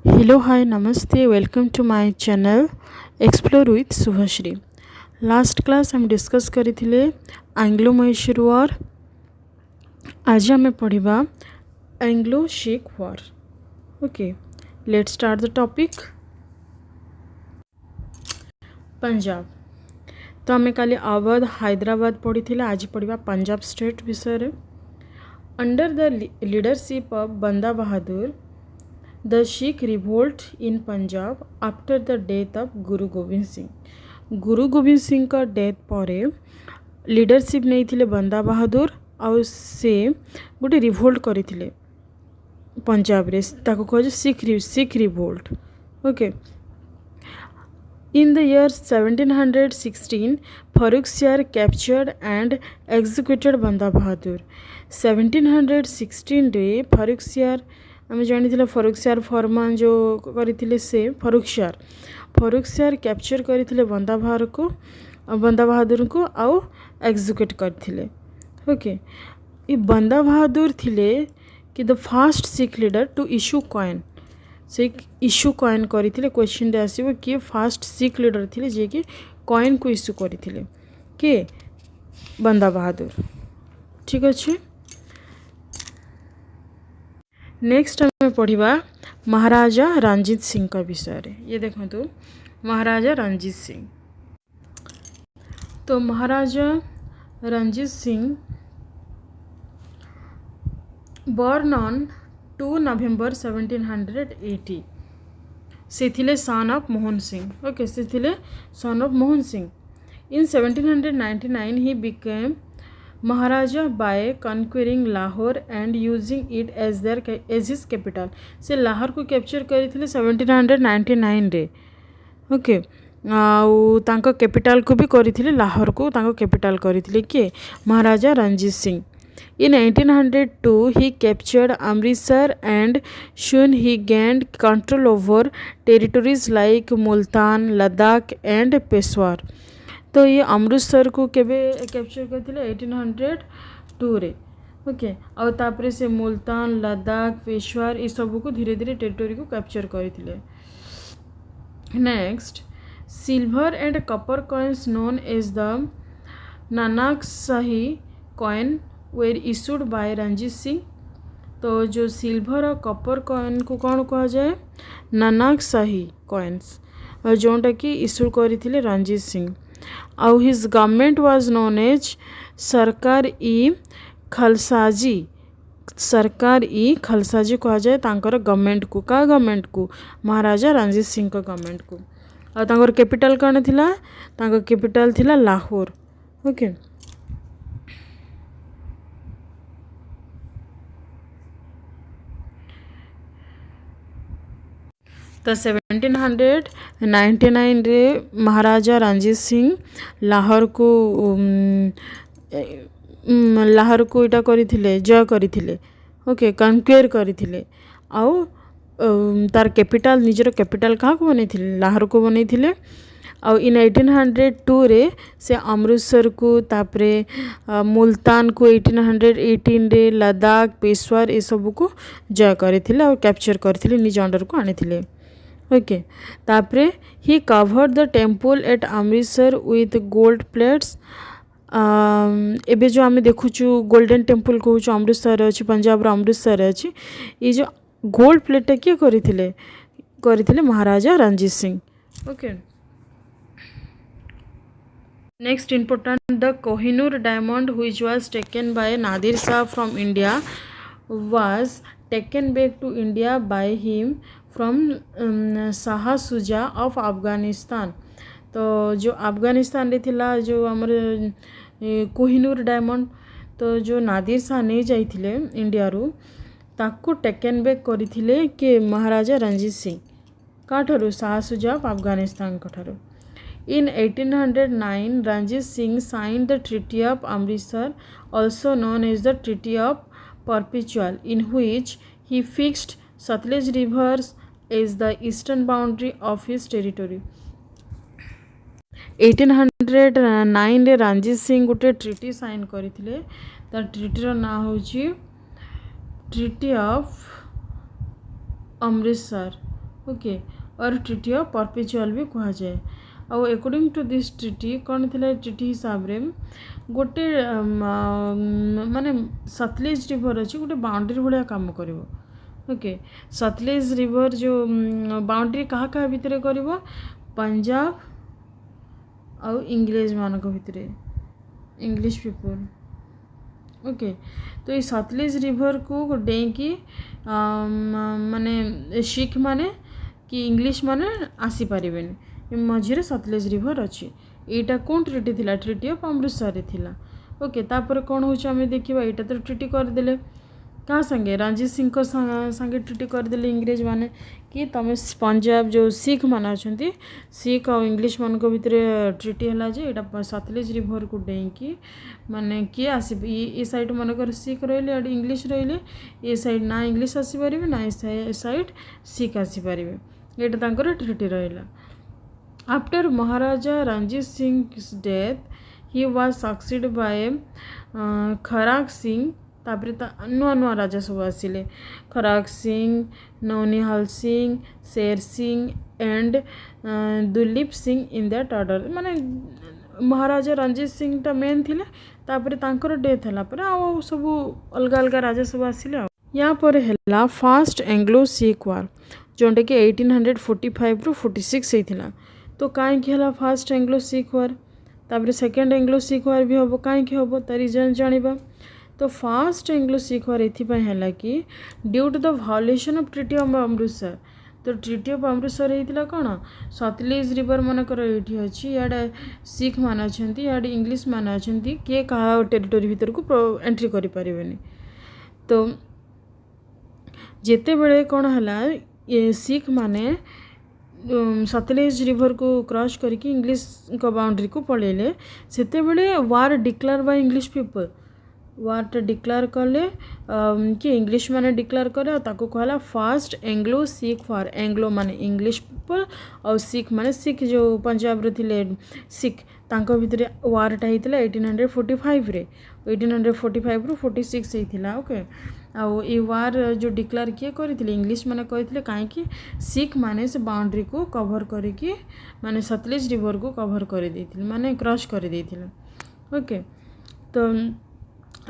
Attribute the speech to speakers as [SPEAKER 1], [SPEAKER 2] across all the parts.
[SPEAKER 1] Hello, hi, namaste. Welcome to my channel Explore with Subhashri. Last class हम discuss करिथिले Anglo Mysore war. आज आम पढ़ा Anglo Sikh war. Okay, let's start the topic. Punjab. तो आम काली अवध हैदराबाद पढ़ी थिले. आज पढ़ा पंजाब स्टेट विषय. अंडर द लीडरशिप ऑफ बंदा बहादुर The Sikh revolt in Punjab after the death of गुरु गोविंद सिंह. गुरु गोविंद सिंह का डेथ पर लीडरशिप नहीं थिले बंदा बहादुर और से गोटे रिभोल्ट करथिले पंजाब रे. ताको कह Sikh revolt. Okay. In the year 1716, Farrukhsiyar captured and executed Banda Bahadur. 1716 रे फारुखसियार आम जानी फारुखसियार फरमान जो करथिले से फारुखसियार कैप्चर करथिले बंदा बहादुर को आउ एग्जीक्यूट करथिले. ओके. ये बंदा बहादुर थिले कि the first Sikh leader to issue coin. से इश्यू कॉइन करथिले. क्वेश्चन दे आसीबो कि फर्स्ट सिख लीडर थिले जे कि कॉइन को इश्यू करथिले के बंदा बहादुर. ठीक अच्छे. नेक्स्ट हमें पढ़ा महाराजा रणजीत सिंह का विषय. ये देखो तो महाराजा रणजीत सिंह. तो महाराजा Ranjit Singh born on 2 November 1780. से थिले son of Mohan Singh. Okay, से थिले son of Mohan Singh. In 1799 he became Maharaja by conquering Lahore and using it as his capital. से लाहौर को कैप्चर करथिले 1799 रे. ओके. आउ तांको कैपिटल को भी करथिले लाहौर को तांको कैपिटल करथिले के महाराजा Ranjit Singh. In 1802 he captured Amritsar and soon he gained control over territories like Multan, Ladakh and Peshawar. तो ये अमृतसर को केबे कैप्चर करथिले 1802 रे. ओके. और तापरे से मुल्तान, लद्दाख, पेशवार ये सब को धीरे धीरे टेरिटोरी को कैप्चर करथिले. Next, silver and copper coins known as the Nanakshahi coin were issued by Ranjit Singh. तो जो सिल्वर और कॉपर कॉइन को कौन कहा जाए? नानकशाही कॉइन्स, और जोटा कि इशू करथिले रणजीत सिंह. आउ his government was known as Sarkar e खालसाजी. सरकार ई खालसाजी कहा जाए तांकर गवर्नमेंट को. का गवर्नमेंट को? महाराजा रणजीत सिंह का गवर्नमेंट को. और तांकर कैपिटल कौन थिला? तांकर कैपिटल थिला लाहौर. ओके. तो 1799 रे महाराजा रणजीत सिंह लाहौर को इटा करथिले, जय करथिले. ओके, कन्क्वेयर करथिले. आउ तार कैपिटल निजर कैपिटल क्या को बनैथिले? लाहौर को बनैथिले. आउ इन 1802 रे से अमृतसर को, तापरे मुल्तान को 1818 रे, लद्दाख, पेशवार ये सब को जय करथिले और कैप्चर करथिले, निज अंडर को आनिथिले. ओके. तापरे he covered the temple at Amritsar with gold plates. एबे जो आम देखुचु गोल्डन टेम्पल कहूँ अमृतसर अच्छी, पंजाब अमृतसर अच्छी. ये जो गोल्ड प्लेटा किए करथिले Maharaja Ranjit Singh. Okay. Next important, the Kohinoor diamond which was taken by Nadir Shah from India was taken back to India by him from Shah Shuja of Afghanistan. तो जो अफगानिस्तान रे थिला जो हमर कोहिनूर डायमंड, तो जो नादिर शाह नहीं जाइथिले इंडिया रू, ताको टेकन बैक करथिले के महाराजा Ranjit Singh. काठरू? Shah Shuja of Afghanistan काठरू. In 1809, Ranjit Singh signed the Treaty of Amritsar, also known as the Treaty of Perpetual, in which he fixed Satluj rivers as the eastern boundary of his territory. 1809 रे रणजीत सिंह गोटे treaty sign करथिले. ता ट्रिटीर ना होची treaty of Amritsar. Okay और treaty of perpetual भी कह जाए आउ अकॉर्डिंग टू दिस ट्रिटी कौन थिला ट्रिटी हिसाब रे गोटे माने सतलेज रिवर अच्छी गोटे बाउंड्री भाया काम करिवो ओके सतलेज रिवर जो बाउंड्री कहा कहा भितर करिवो पंजाब आउ इंग्लिश मानक भितर इंग्लिश पीपल ओके तो ये सतलेज रिवर को डेकी माने शिख माने कि इंग्लिश माने आसी पारिबेनी मझिरे सतलेज रिवर अच्छी एटा कौन ट्रिटी थिला ट्रिटी ऑफ अमृतसर रे थिला ओके तापर कौन होछ आमे देखिबा एटा तो ट्रिटी कर देले क्या संगे रणजीत सिंह को संगे ट्रिटी करदे इंग्रेज माने कि तुम पंजाब जो सिख मान अच्छा सिख और इंग्लिश मान भितर ट्रिटी है जे यहाँ सतलेज रिवर को डेकी माने किए आस साइड मनकर सिख रही इंग्लिश रही ये साइड ना इंग्लिश आसीपर ना ये साइड सिख आसीपर यहाँ ट्रिटी रहा after Maharaja Ranjit Singh death he was succeed by Kharak Singh तापर नुआ नुआ राजा सब आसिले खराग Singh नौनिहाल Singh Sher Singh and Duleep Singh in that order माने महाराजा रणजीत सिंह टा मेन थिले तापर तांकर डेथ हला पर आ सब अलग अलग राजा सब आसिले या पर हला फर्स्ट एंग्लो सिख वार जोंटा कि 1845 रु 46 होइथिला तो काहे कि हला फर्स्ट एंग्लो सिख वार तापर सेकंड एंग्लो सिख वार भी हबो काहे कि हबो त रीजन जानिबा तो फर्स्ट एंग्लो सिख वार एथिपाई है कि due to the violation of treaty of Amritsar तो ट्रिटी ऑफ अमृतसर होता कौन सतलेज रिवर मनकर ये अच्छी इे सिख मान अच्छा इे इंग्लिश मान अच्छा किए क्या टेरिटोरी भीतर को एंट्री करें तो जिते बड़े कौन है सिख माने सतलेज रिवर को क्रॉस करके इंग्लिश को बाउंड्री को पलैले से war declare by English people war declare कले कि इंग्लिश माने डिक्लेयर करे ताको कहला first Anglo Sikh war Anglo माने इंग्लिश पीपल और सिख माने सिख जो पंजाब रे थिले सिख तांको भितरे वारटा होता 1845 रे 1845 रु 46 होता ओके आउ ये वार जो डिक्लेयर किए करथिले इंग्लिश माने कहथिले काहे कि सिख माने से बाउंड्री को कवर करके माने सतलेज रिवर को कवर कर देथिले माने क्रॉस कर देथिले ओके तो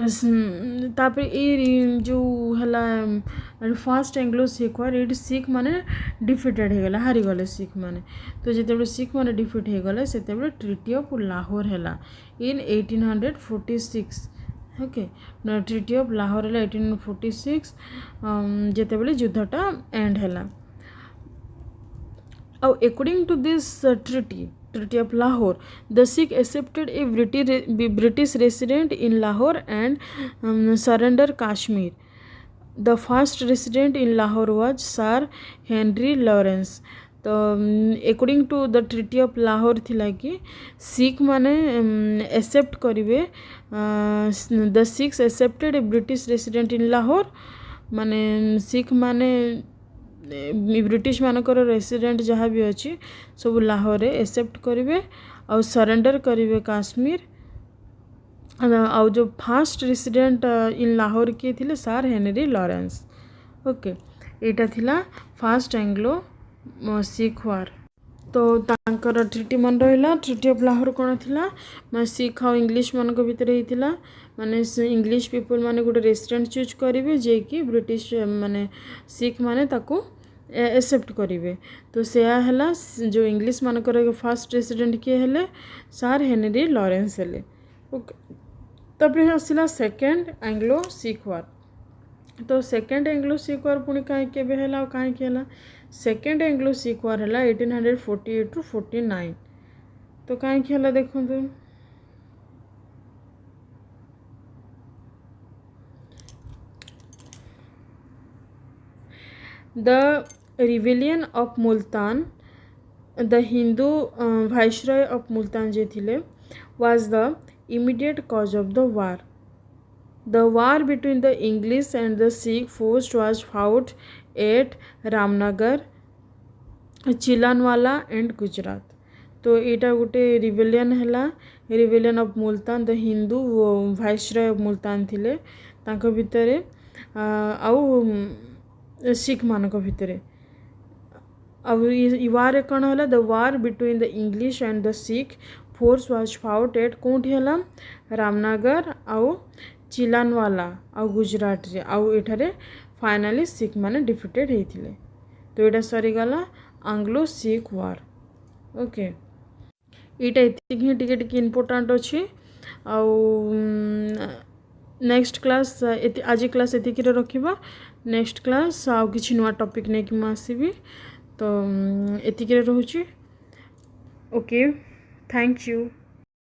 [SPEAKER 1] तापर ये जो है फर्स्ट एंग्लो सिख वार ये सिख माने डिफिटेड हो गला हारी गले सिख माने तो जिते सिख माने डिफिट हो गले से ट्रिटी ऑफ लाहौर है in 1846 okay treaty of Lahore है 1846 जिते युद्धटा एंड है according to this Treaty of Lahore, the Sikh accepted a British resident in Lahore and surrender Kashmir. The first resident in Lahore was Sir Henry Lawrence. तो according to the treaty of Lahore थिला कि सिख माने accept करिवे the Sikhs accepted a British resident in Lahore माने सिख माने British मानकर resident जहाँ भी अच्छी सब लाहौर एक्सेप्ट करेंगे और सरेंडर करेंगे काश्मीर आउ जो फर्स्ट रेसिडेंट इन लाहौर किए थे सर हेनरी लॉरेंस ओके यहाँ थिला फर्स्ट एंग्लो सिख वार तो तांकर ट्रिटी मन रहा ट्रिटी ऑफ लाहौर कौन थी सिख और इंग्लिश मान भितर होता माने इंग्लिश पीपल माने गोटे रेसिडेंट चूज करेंगे जे कि ब्रिटिश माने सिख माने ताको एक्सेप्ट करेंगे तो सेया है जो इंग्लिश मानकर फर्स्ट रेसिडेंट किए हेले सर हेनरी लॉरेंस हेले ओके तबरे आसला सेकेंड एंग्लो सिख वार तो सेकेंड एंग्लो सिख वार पुणी कहीं केबे हैला कहीं हैला सेकेंड एंग्लो सिख वार हैला 1848 टू 49 तो कहीं हैला देखंतु the rebellion of Multan the Hindu viceroy of Multan जे थिले was the immediate cause of the war. The war between the English and the Sikh force was fought at Ramnagar, Chilanwala and Gujarat. तो यहाँ गोटे रिवेलियन है rebellion of Multan the Hindu viceroy of Multan थिले तांको भितरे आउ सिख मानक भितरे अब वार कौन है the war between the English and the Sikh force was fought at कौटी है रामनगर आउ चिलानवाला आउ गुजरात रे आउ एठारे फाइनाली सिख माने डिफिटेड होते तो यहाँ सरीगला आंग्लो सिख वार ओके यहाँ ये टिके इम्पोर्टाट अच्छी आउ नेक्स्ट क्लास आज क्लास एतिक रखा नेक्स्ट क्लास आउ किसी नुआ टॉपिक नहीं कि आसबि तो एतिक रोचे ओके थैंक यू।